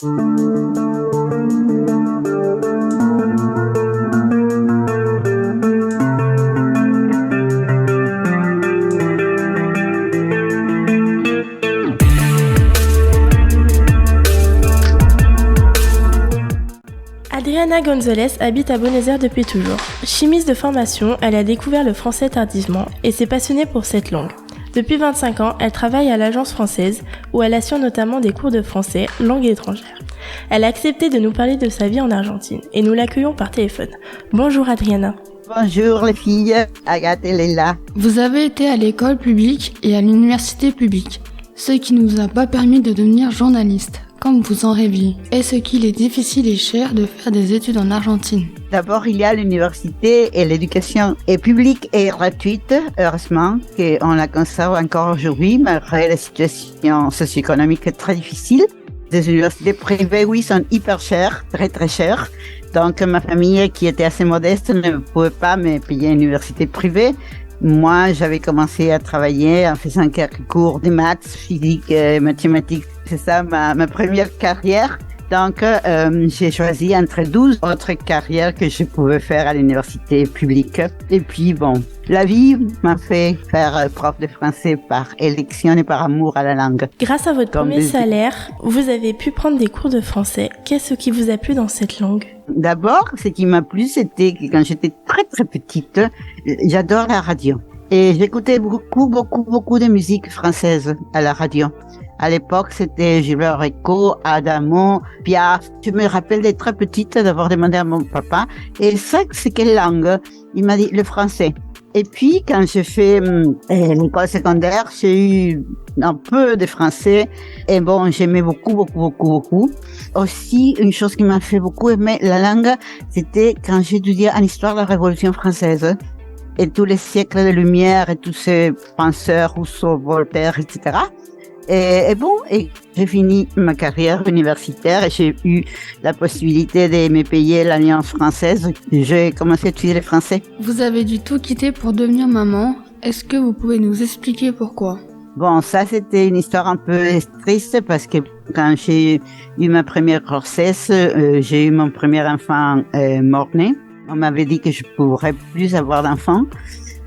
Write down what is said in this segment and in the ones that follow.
Adriana González habite à Buenos Aires depuis toujours. Chimiste de formation, elle a découvert le français tardivement et s'est passionnée pour cette langue. Depuis 25 ans, elle travaille à l'Agence française où elle assure notamment des cours de français, langue étrangère. Elle a accepté de nous parler de sa vie en Argentine et nous l'accueillons par téléphone. Bonjour Adriana. Bonjour les filles, Agathe et Leila. Vous avez été à l'école publique et à l'université publique, ce qui ne nous a pas permis de devenir journaliste, comme vous en rêviez. Est-ce qu'il est difficile et cher de faire des études en Argentine? D'abord, il y a l'université et l'éducation est publique et gratuite, heureusement, qu'on la conserve encore aujourd'hui, malgré la situation socio-économique très difficile. Les universités privées, oui, sont hyper chères, très très chères. Donc, ma famille, qui était assez modeste, ne pouvait pas me payer une université privée. Moi, j'avais commencé à travailler en faisant quelques cours de maths, physique et mathématiques. C'est ça ma première carrière. Donc, j'ai choisi entre 12 autres carrières que je pouvais faire à l'université publique. Et puis, bon, la vie m'a fait faire prof de français par élection et par amour à la langue. Grâce à votre premier salaire, vous avez pu prendre des cours de français. Qu'est-ce qui vous a plu dans cette langue? D'abord, ce qui m'a plu, c'était que quand j'étais très très petite, j'adore la radio. Et j'écoutais beaucoup de musique française à la radio. À l'époque, c'était Gilbert Bécaud, Adamo, Piaf. Je me rappelle d'être très petite, d'avoir demandé à mon papa, et ça, c'est quelle langue? Il m'a dit le français. Et puis, quand j'ai fait l'école secondaire, j'ai eu un peu de français. Et bon, j'aimais beaucoup. Aussi, une chose qui m'a fait beaucoup aimer la langue, c'était quand j'étudiais en histoire de la Révolution française. Et tous les siècles de lumière et tous ces penseurs, Rousseau, Voltaire, etc. Et j'ai fini ma carrière universitaire et j'ai eu la possibilité de me payer l'Alliance française. J'ai commencé à étudier le français. Vous avez dû tout quitter pour devenir maman. Est-ce que vous pouvez nous expliquer pourquoi? Bon, ça c'était une histoire un peu triste parce que quand j'ai eu ma première grossesse, j'ai eu mon premier enfant mort-né. On m'avait dit que je pourrais plus avoir d'enfants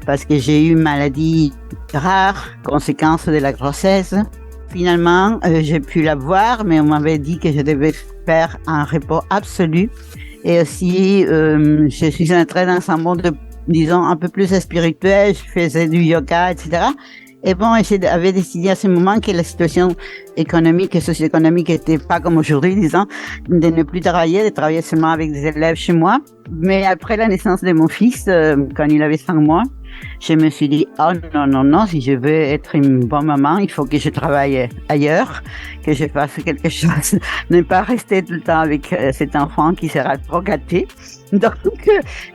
parce que j'ai eu une maladie rare, conséquence de la grossesse. Finalement, j'ai pu l'avoir, mais on m'avait dit que je devais faire un repos absolu. Et aussi, je suis entrée dans un monde, disons, un peu plus spirituel. Je faisais du yoga, etc. Et bon, j'avais décidé à ce moment que la situation économique et socio-économique était pas comme aujourd'hui, disons, de ne plus travailler, de travailler seulement avec des élèves chez moi. Mais après la naissance de mon fils, quand il avait 5 mois, je me suis dit, oh non, si je veux être une bonne maman, il faut que je travaille ailleurs, que je fasse quelque chose, ne pas rester tout le temps avec cet enfant qui sera trop gâté. Donc,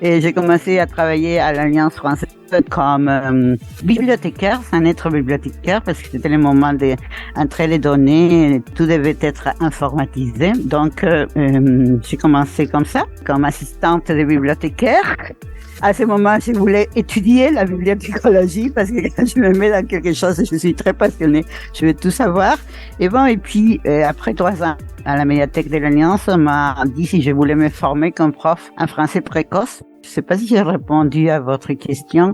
j'ai commencé à travailler à l'Alliance française comme bibliothécaire, sans être bibliothécaire, parce que c'était le moment d'entrer les données, tout devait être informatisé. Donc, j'ai commencé comme ça, comme assistante de bibliothécaire. À ce moment, je voulais étudier la bibliothécologie parce que quand je me mets dans quelque chose, je suis très passionnée. Je veux tout savoir. Et puis, après 3 ans à la médiathèque de l'Alliance, on m'a dit si je voulais me former comme prof en français précoce. Je ne sais pas si j'ai répondu à votre question,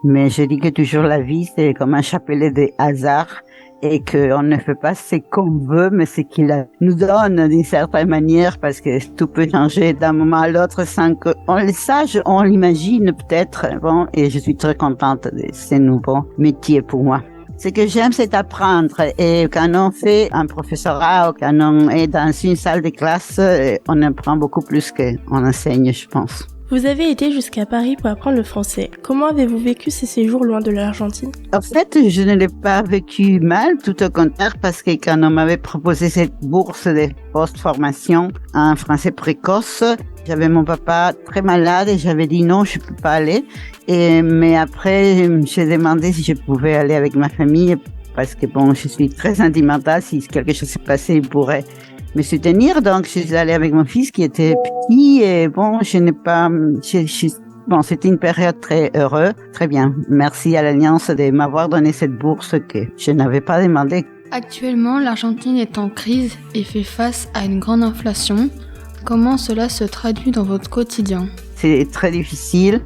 mais je dis que toujours la vie, c'est comme un chapelet de hasard et qu'on ne fait pas ce qu'on veut, mais ce qu'il nous donne d'une certaine manière, parce que tout peut changer d'un moment à l'autre sans qu'on le sache, on l'imagine peut-être. Bon, et je suis très contente de ce nouveau métier pour moi. Ce que j'aime, c'est apprendre. Et quand on fait un professorat ou quand on est dans une salle de classe, on apprend beaucoup plus qu'on enseigne, je pense. Vous avez été jusqu'à Paris pour apprendre le français. Comment avez-vous vécu ces séjours loin de l'Argentine? En fait, je ne l'ai pas vécu mal, tout au contraire, parce que quand on m'avait proposé cette bourse de post-formation en français précoce, j'avais mon papa très malade et j'avais dit non, je peux pas aller. Mais après, j'ai demandé si je pouvais aller avec ma famille, parce que bon, je suis très sentimentale. Si quelque chose s'est passé, il pourrait me soutenir. Donc, je suis allée avec mon fils qui était petit et bon, bon, c'était une période très heureuse. Très bien. Merci à l'Alliance de m'avoir donné cette bourse que je n'avais pas demandé. Actuellement, l'Argentine est en crise et fait face à une grande inflation. Comment cela se traduit dans votre quotidien ? C'est très difficile.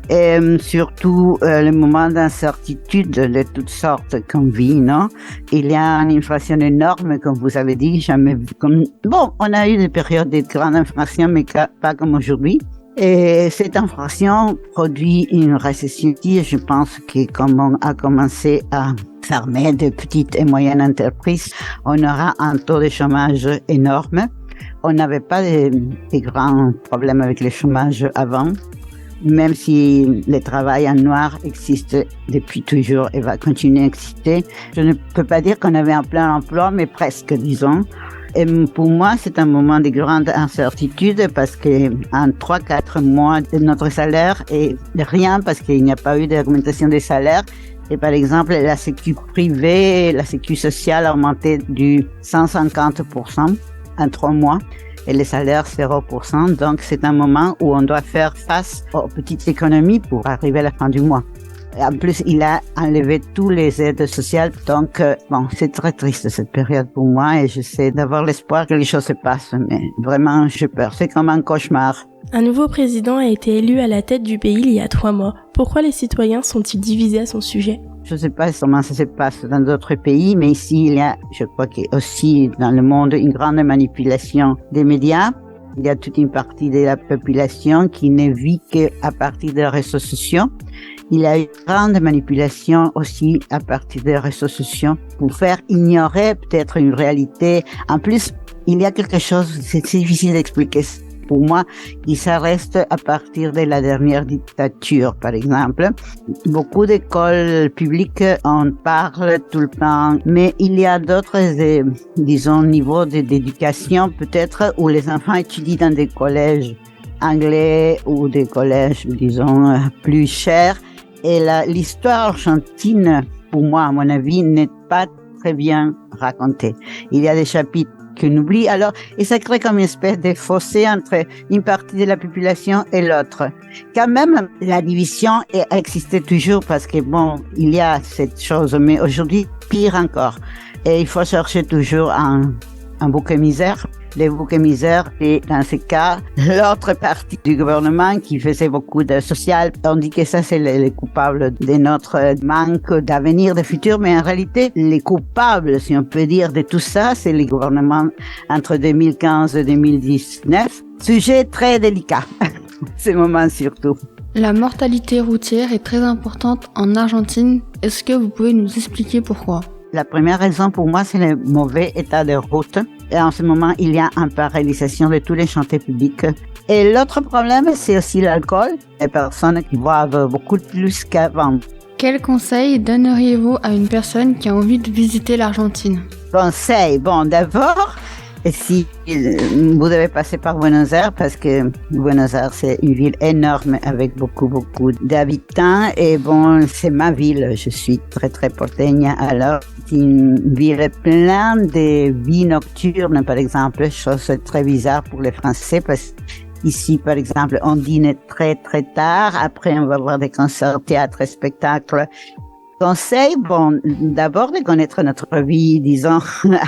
Et surtout les moments d'incertitude de toutes sortes qu'on vit, non? Il y a une inflation énorme, comme vous avez dit, jamais vu comme... Bon, on a eu des périodes de grande inflation, mais pas comme aujourd'hui. Et cette inflation produit une récession. Je pense que comme on a commencé à fermer de petites et moyennes entreprises, on aura un taux de chômage énorme. On n'avait pas de grands problèmes avec le chômage avant. Même si le travail en noir existe depuis toujours et va continuer à exister. Je ne peux pas dire qu'on avait un plein emploi, mais presque, disons. Et pour moi, c'est un moment de grande incertitude parce que en 3-4 mois, notre salaire est rien parce qu'il n'y a pas eu d'augmentation des salaires. Et par exemple, la sécu privée, la sécu sociale a augmenté du 150% en 3 mois. Et les salaires 0%. Donc, c'est un moment où on doit faire face aux petites économies pour arriver à la fin du mois. Et en plus, il a enlevé tous les aides sociales. Donc, bon, c'est très triste cette période pour moi et j'essaie d'avoir l'espoir que les choses se passent. Mais vraiment, j'ai peur. C'est comme un cauchemar. Un nouveau président a été élu à la tête du pays il y a 3 mois. Pourquoi les citoyens sont-ils divisés à son sujet ? Je ne sais pas comment ça se passe dans d'autres pays, mais ici, il y a, je crois qu'il y a aussi dans le monde, une grande manipulation des médias. Il y a toute une partie de la population qui ne vit qu'à partir des réseaux sociaux. Il y a une grande manipulation aussi à partir des réseaux sociaux pour faire ignorer peut-être une réalité. En plus, il y a quelque chose, c'est difficile d'expliquer. Pour moi, ça reste à partir de la dernière dictature, par exemple. Beaucoup d'écoles publiques en parlent tout le temps, mais il y a d'autres, disons, niveaux d'éducation peut-être où les enfants étudient dans des collèges anglais ou des collèges, disons, plus chers. Et l'histoire argentine, pour moi, à mon avis, n'est pas très bien racontée. Il y a des chapitres qu'on oublie, alors, et ça crée comme une espèce de fossé entre une partie de la population et l'autre. Quand même, la division existait toujours parce que bon, il y a cette chose, mais aujourd'hui, pire encore. Et il faut chercher toujours un bouc émissaire. Les boucs émissaires, et dans ce cas, l'autre partie du gouvernement qui faisait beaucoup de social. On dit que ça, c'est les coupables de notre manque d'avenir, de futur, mais en réalité, les coupables, si on peut dire, de tout ça, c'est les gouvernements entre 2015 et 2019. Sujet très délicat, ce moment surtout. La mortalité routière est très importante en Argentine. Est-ce que vous pouvez nous expliquer pourquoi ? La première raison pour moi, c'est le mauvais état de route. Et en ce moment, il y a une paralysation de tous les chantiers publics. Et l'autre problème, c'est aussi l'alcool. Les personnes qui boivent beaucoup plus qu'avant. Quel conseil donneriez-vous à une personne qui a envie de visiter l'Argentine ? Conseil, bon, d'abord, si vous devez passer par Buenos Aires, parce que Buenos Aires, c'est une ville énorme avec beaucoup d'habitants. Et bon, c'est ma ville. Je suis très porteña. Alors, c'est une ville pleine de vie nocturne, par exemple. Chose très bizarre pour les Français, parce qu'ici, par exemple, on dîne très tard. Après, on va voir des concerts, théâtre, spectacles. Conseil, bon, d'abord de connaître notre vie, disons,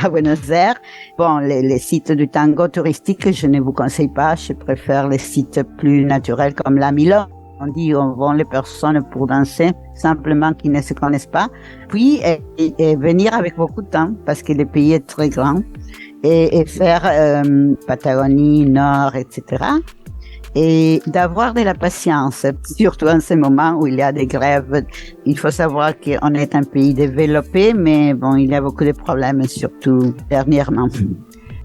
à Buenos Aires. Bon, les sites du tango touristique, je ne vous conseille pas. Je préfère les sites plus naturels comme la Milo. On dit, on vend les personnes pour danser, simplement qui ne se connaissent pas. Puis, et venir avec beaucoup de temps, parce que le pays est très grand. Et faire Patagonie, Nord, etc. Et d'avoir de la patience, surtout en ce moment où il y a des grèves. Il faut savoir qu'on est un pays développé, mais bon, il y a beaucoup de problèmes, surtout dernièrement.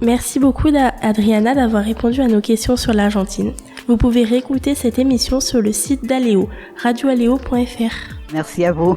Merci beaucoup Adriana d'avoir répondu à nos questions sur l'Argentine. Vous pouvez réécouter cette émission sur le site d'Aléo, radioaléo.fr. Merci à vous.